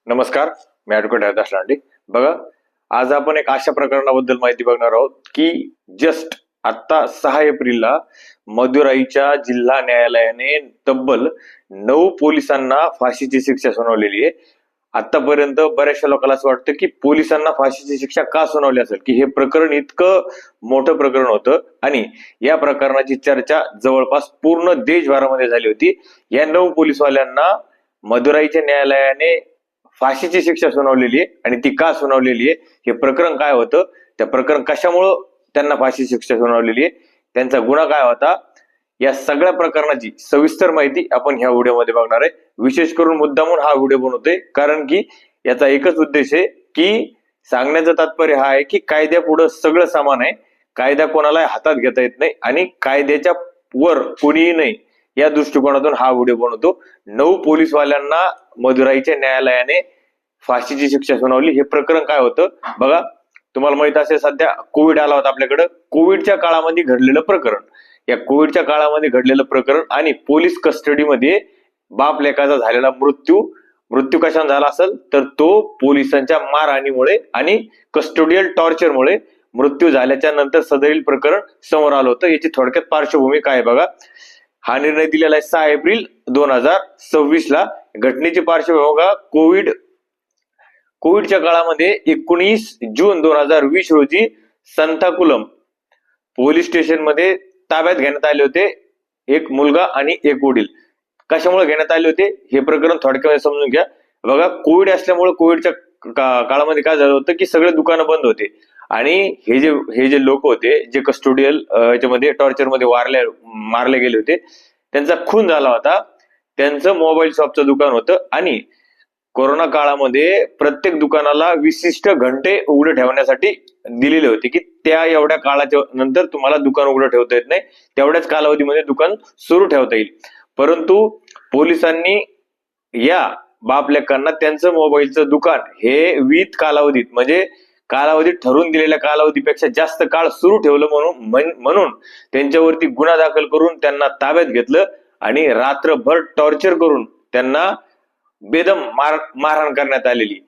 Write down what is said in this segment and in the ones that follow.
नमस्कार, मी ॲडव्होकेट हरदास लांडे. बघा, आज आपण एक अशा प्रकरणाबद्दल माहिती बघणार आहोत की जस्ट आता 6 एप्रिलला मदुराईच्या जिल्हा न्यायालयाने तब्बल 9 पोलिसांना फाशीची शिक्षा सुनावलेली आहे. आतापर्यंत बऱ्याचशा लोकांना असं वाटतं की पोलिसांना फाशीची शिक्षा का सुनावली असेल, की हे प्रकरण इतकं मोठं प्रकरण होतं आणि या प्रकरणाची चर्चा जवळपास पूर्ण देशभरामध्ये झाली होती. या 9 पोलीसवाल्यांना मदुराईच्या न्यायालयाने फाशीची शिक्षा सुनावलेली आहे आणि ती का सुनावलेली आहे, हे प्रकरण काय होतं, त्या प्रकरण कशामुळं त्यांना फाशी शिक्षा सुनावलेली आहे, त्यांचा गुन्हा काय होता, या सगळ्या प्रकरणाची सविस्तर माहिती आपण ह्या व्हिडिओमध्ये बघणार आहे. विशेष करून मुद्दामून हा व्हिडिओ बनवतोय कारण की याचा एकच उद्देश आहे की सांगण्याचं तात्पर्य हा आहे की कायद्यापुढे सगळं समान आहे. कायदा कोणाला हातात घेता येत नाही आणि कायद्याच्या वर कोणीही नाही, या दृष्टिकोनातून हा व्हिडिओ बनवतो. 9 पोलीसवाल्यांना मदुराईच्या न्यायालयाने फाशीची शिक्षा सुनावली. हे प्रकरण काय होतं बघा, तुम्हाला माहित असेल सध्या कोविड आला होता आपल्याकडे. कोविडच्या काळामध्ये घडलेलं प्रकरण, या कोविडच्या काळामध्ये घडलेलं प्रकरण आणि पोलीस कस्टडीमध्ये बाप लेकाचा झालेला मृत्यू कशाने झाला असेल तर तो पोलिसांच्या मारहाणीमुळे आणि कस्टोडियल टॉर्चरमुळे मृत्यू झाल्याच्या नंतर सदरील प्रकरण समोर आलं होतं. याची थोडक्यात पार्श्वभूमी काय बघा, हा निर्णय दिलेला आहे 6 एप्रिल 2026 ला. घटनेची पार्श्वभूमी बघा, कोविडच्या काळामध्ये 19 जून 2020 रोजी संताकुलम पोलीस स्टेशन मध्ये ताब्यात घेण्यात आले होते एक मुलगा आणि एक वडील. कशामुळे घेण्यात आले होते हे प्रकरण थोडक्यात समजून घ्या. बघा, कोविड असल्यामुळे कोविडच्या काळामध्ये काय झालं होतं की सगळे दुकानं बंद होते आणि हे जे लोक होते जे कस्टोडियल याच्यामध्ये टॉर्चर मध्ये मारले गेले होते, त्यांचा खून झाला होता. त्यांचं मोबाईल शॉपचं दुकान होतं आणि कोरोना काळामध्ये प्रत्येक दुकानाला विशिष्ट घंटे उघडे ठेवण्यासाठी दिलेले होते की त्या एवढ्या काळाच्या नंतर तुम्हाला दुकान उघडं ठेवता येत नाही, तेवढ्याच कालावधीमध्ये दुकान सुरू ठेवता येईल. परंतु पोलिसांनी या बाप लेकांना त्यांचं मोबाईलचं दुकान हे विथ कालावधीत, म्हणजे कालावधीत ठरवून दिलेल्या कालावधीपेक्षा जास्त काळ सुरू ठेवलं म्हणून त्यांच्यावरती गुन्हा दाखल करून त्यांना ताब्यात घेतलं आणि रात्रभर टॉर्चर करून त्यांना बेदम मारहाण करण्यात आलेली,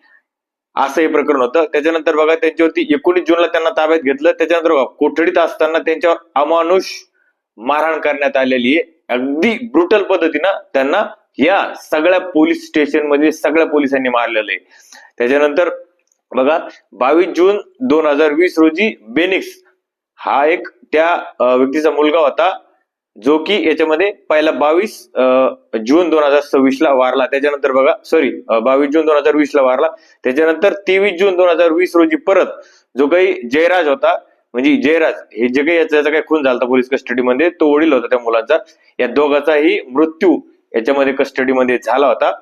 असं हे प्रकरण होतं. त्याच्यानंतर बघा, त्यांच्यावरती 19 जूनला त्यांना ताब्यात घेतलं. त्याच्यानंतर बघा, कोठडीत असताना त्यांच्यावर अमानुष मारहाण करण्यात आलेली आहे. अगदी ब्रुटल पद्धतीनं त्यांना या सगळ्या पोलीस स्टेशन मध्ये सगळ्या पोलिसांनी मारलेलं आहे. त्याच्यानंतर बघा, 22 जून 2020 रोजी बेनिक्स हा एक त्या व्यक्तीचा मुलगा होता जो की याच्यामध्ये पहिला 22 जून 2026 ला वारला. त्याच्यानंतर बघा 22 जून 2020 ला वारला. त्याच्यानंतर 23 जून 2020 रोजी परत जो काही जयराज होता, म्हणजे जयराज हे जे काही याचा काही खून झाला पोलीस कस्टडीमध्ये, तो वडील होता त्या मुलाचा, या दोघांचाही मृत्यू याच्यामध्ये कस्टडीमध्ये झाला होता.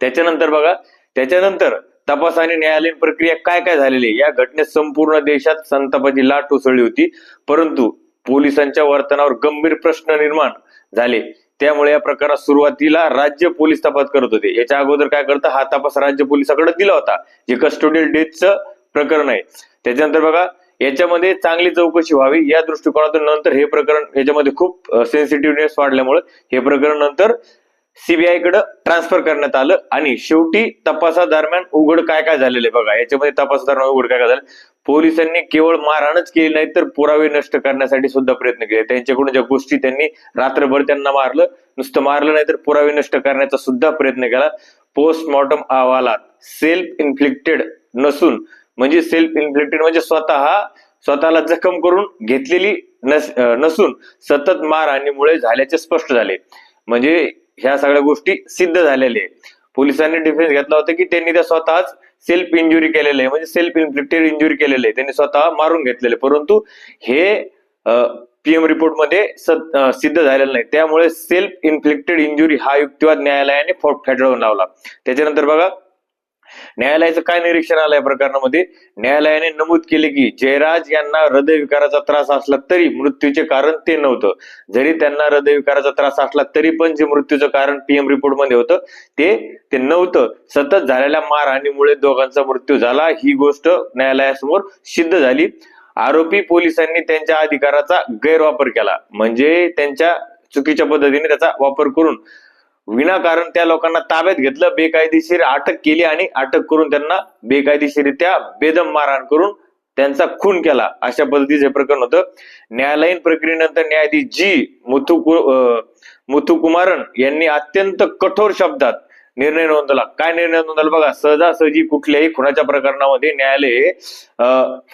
त्याच्यानंतर बघा, त्याच्यानंतर तपास आणि न्यायालयीन प्रक्रिया काय काय झालेली, या घटनेत संपूर्ण देशात संतापाची लाट उसळली होती. परंतु पोलिसांच्या वर्तनावर गंभीर प्रश्न निर्माण झाले. त्यामुळे या प्रकारात सुरुवातीला राज्य पोलीस तपास करत होते. याच्या अगोदर काय करता, हा तपास राज्य पोलिसांकडे दिला होता, जे कस्टोडियल डेथचं प्रकरण आहे. त्याच्यानंतर बघा, याच्यामध्ये चांगली चौकशी व्हावी या दृष्टिकोनातून नंतर हे प्रकरण, याच्यामध्ये खूप सेन्सिटिव्हनेस वाढल्यामुळे हे प्रकरण नंतर सीबीआय कडे ट्रान्सफर करण्यात आलं आणि शेवटी तपासादरम्यान उघड काय काय झालेले बघा, याच्यामध्ये तपासादरम्यान उघड काय काय झालं, पोलिसांनी केवळ मारहाणच केली नाही तर पुरावे नष्ट करण्यासाठी सुद्धा प्रयत्न केले. त्यांच्याकडून ज्या गोष्टी त्यांनी रात्रभर त्यांना मारलं, नुसतं मारलं नाही तर पुरावे नष्ट करण्याचा सुद्धा प्रयत्न केला. पोस्टमॉर्टम अहवालात सेल्फ इन्फ्लिक्टेड नसून, म्हणजे सेल्फ इन्फ्लिक्टेड म्हणजे स्वतःला जखम करून घेतलेली नसून सतत मारहाणीमुळे झाल्याचे स्पष्ट झाले. म्हणजे ह्या सगळ्या गोष्टी सिद्ध झालेल्या आहे. पोलिसांनी डिफेन्स घेतला होता की त्यांनी त्या स्वतःच सेल्फ इंजुरी केलेलं आहे, म्हणजे सेल्फ इन्फ्लिक्टेड इंजुरी केलेलं आहे, त्यांनी स्वतः मारून घेतलेले. परंतु हे पीएम रिपोर्ट मध्ये सिद्ध झालेलं नाही. त्यामुळे सेल्फ इन्फ्लिक्टेड इंजुरी हा युक्तिवाद न्यायालयाने फेटाळून लावला. त्याच्यानंतर बघा, न्यायालयाचं काय निरीक्षण आलं या प्रकरणामध्ये, न्यायालयाने नमूद केले की जयराज यांना हृदयविकाराचा त्रास असला तरी मृत्यूचे कारण ते नव्हतं. जरी त्यांना हृदयविकाराचा त्रास असला तरी पण जे मृत्यूचं कारण पीएम रिपोर्ट मध्ये होतं ते नव्हतं. सतत झालेल्या मारहाणीमुळे दोघांचा मृत्यू झाला, ही गोष्ट न्यायालयासमोर सिद्ध झाली. आरोपी पोलिसांनी त्यांच्या अधिकाराचा गैरवापर केला, म्हणजे त्यांच्या चुकीच्या पद्धतीने त्याचा वापर करून विनाकारण त्या लोकांना ताब्यात घेतलं, बेकायदेशीर अटक केली आणि अटक करून त्यांना बेकायदेशीरित्या बेदम मारहाण करून त्यांचा खून केला. अशा पद्धतीचे प्रकरण होतं. न्यायालयीन प्रक्रियेनंतर न्यायाधीश जी मुथुकुमारन यांनी अत्यंत कठोर शब्दात निर्णय नोंदवला. काय निर्णय नोंदवला बघा. सहजासहजी कुठल्याही खुनाच्या प्रकरणामध्ये न्यायालय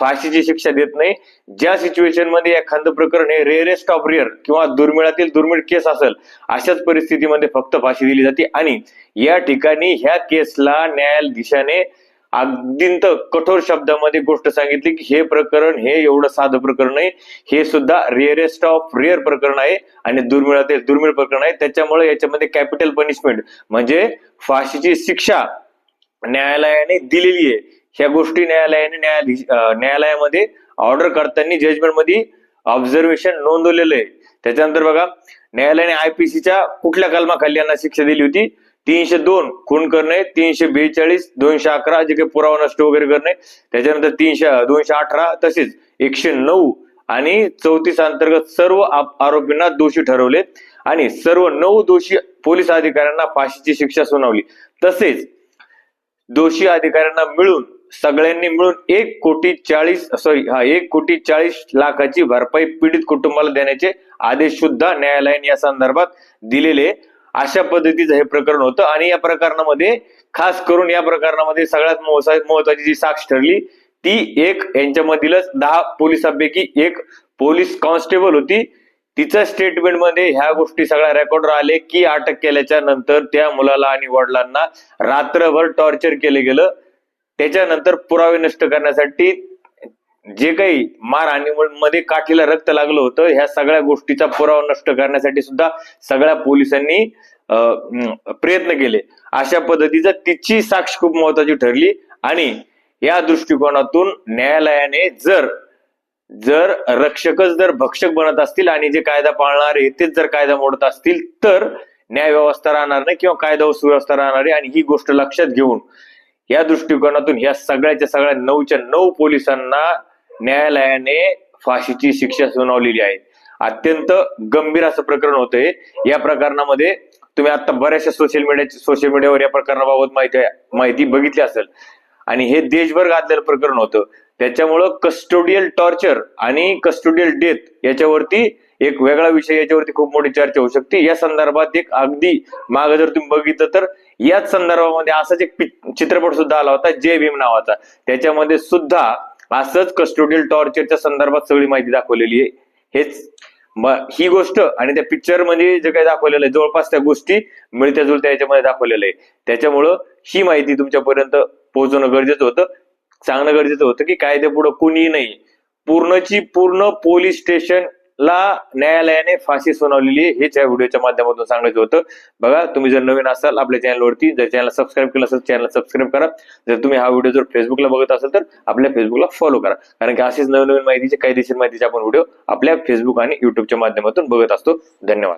फाशीची शिक्षा देत नाही. ज्या सिच्युएशन मध्ये एखादं प्रकरण हे रेअरेस्ट ऑफ रेअर किंवा दुर्मिळातील दुर्मिळ केस असेल, अशाच परिस्थितीमध्ये फक्त फाशी दिली जाते. आणि या ठिकाणी ह्या केसला न्यायाधीशाने अत्यंत कठोर शब्दामध्ये गोष्ट सांगितली की हे प्रकरण हे एवढं साधं प्रकरण नाही, हे सुद्धा रेअरेस्ट ऑफ रेअर प्रकरण आहे आणि दुर्मिळातील दुर्मिळ प्रकरण आहे. त्याच्यामुळे याच्यामध्ये कॅपिटल पनिशमेंट म्हणजे फाशीची शिक्षा न्यायालयाने दिलेली आहे. ह्या गोष्टी न्यायालयाने न्यायालयामध्ये ऑर्डर करताना जजमेंट मध्ये ऑब्झर्वेशन नोंदवलेलं आहे. त्याच्यानंतर बघा, न्यायालयाने आयपीसीच्या कुठल्या कलमाखाली यांना शिक्षा दिली होती? 302 खून करणे, 342, 211 जे काही पुरावा नष्ट वगैरे करणे, त्याच्यानंतर 218 तसेच 109 आणि 34 अंतर्गत सर्व आरोपींना दोषी ठरवले आणि सर्व 9 दोषी पोलीस अधिकाऱ्यांना फाशीची शिक्षा सुनावली. तसेच दोषी अधिकाऱ्यांना मिळून सगळ्यांनी मिळून 1,40,00,000ची भरपाई पीडित कुटुंबाला देण्याचे आदेश सुद्धा न्यायालयाने या संदर्भात दिलेले. अशा पद्धतीचं हे प्रकरण होतं. आणि या प्रकरणामध्ये खास करून या प्रकरणामध्ये सगळ्यात महत्वाची जी साक्ष ठरली ती एक यांच्यामधीलच 10 पोलिसांपैकी एक पोलीस कॉन्स्टेबल होती. तिच्या स्टेटमेंट मध्ये ह्या गोष्टी सगळ्या रेकॉर्ड आले की अटक केल्याच्या नंतर त्या मुलाला आणि वडिलांना रात्रभर टॉर्चर केलं गेलं. त्याच्यानंतर पुरावे नष्ट करण्यासाठी जे काही मारहाणीमध्ये काठीला रक्त लागलं होतं, ह्या सगळ्या गोष्टीचा पुरावा नष्ट करण्यासाठी सुद्धा सगळ्या पोलिसांनी प्रयत्न केले. अशा पद्धतीचं तिची साक्ष खूप महत्वाची ठरली. आणि या दृष्टिकोनातून न्यायालयाने जर रक्षकच जर भक्षक बनत असतील आणि जे कायदा पाळणारे तेच जर कायदा मोडत असतील तर न्याय व्यवस्था राहणार नाही किंवा कायदा व सुव्यवस्था राहणार आहे. आणि ही गोष्ट लक्षात घेऊन या दृष्टिकोनातून या सगळ्याच्या सगळ्या 9च्या 9 पोलिसांना न्यायालयाने फाशीची शिक्षा सुनावलेली आहे. अत्यंत गंभीर असं प्रकरण होतंय. या प्रकरणामध्ये तुम्ही आता बऱ्याचशा सोशल मीडियावर या प्रकरणाबाबत माहिती बघितली असेल. आणि हे देशभर गाजलेलं प्रकरण होतं. त्याच्यामुळं कस्टोडियल टॉर्चर आणि कस्टोडियल डेथ याच्यावरती एक वेगळा विषय, याच्यावरती खूप मोठी चर्चा होऊ शकते. या संदर्भात एक अगदी मागे जर तुम्ही बघितलं तर याच संदर्भामध्ये असाच एक चित्रपट सुद्धा आला होता जय भीम नावाचा. त्याच्यामध्ये सुद्धा असंच कस्टोडियल टॉर्चरच्या संदर्भात सगळी माहिती दाखवलेली आहे. हेच ही गोष्ट आणि त्या पिक्चर मध्ये जे काही दाखवलेलं आहे जवळपास त्या गोष्टी मिळत्या जुळत्या याच्यामध्ये दाखवलेलं आहे. त्याच्यामुळं ही माहिती तुमच्यापर्यंत पोहोचवणं गरजेचं होतं, सांगणं गरजेचं होतं की कायद्यापुढं कुणीही नाही. पूर्णची पूर्ण पोलीस स्टेशनला न्यायालयाने फाशी सुनावलेली आहे, हेच या व्हिडिओच्या माध्यमातून सांगायचं होतं. बघा, तुम्ही जर नवीन असाल आपल्या चॅनलवरती, जर चॅनल सबस्क्राईब केलं असेल चॅनल सबस्क्राईब करा. जर तुम्ही हा व्हिडिओ जर फेसबुकला बघत असाल तर आपल्या फेसबुकला फॉलो करा, कारण की अशीच नवीन माहितीचे कायदेशीर माहितीचे आपण व्हिडिओ आपल्या फेसबुक आणि युट्यूबच्या माध्यमातून बघत असतो. धन्यवाद.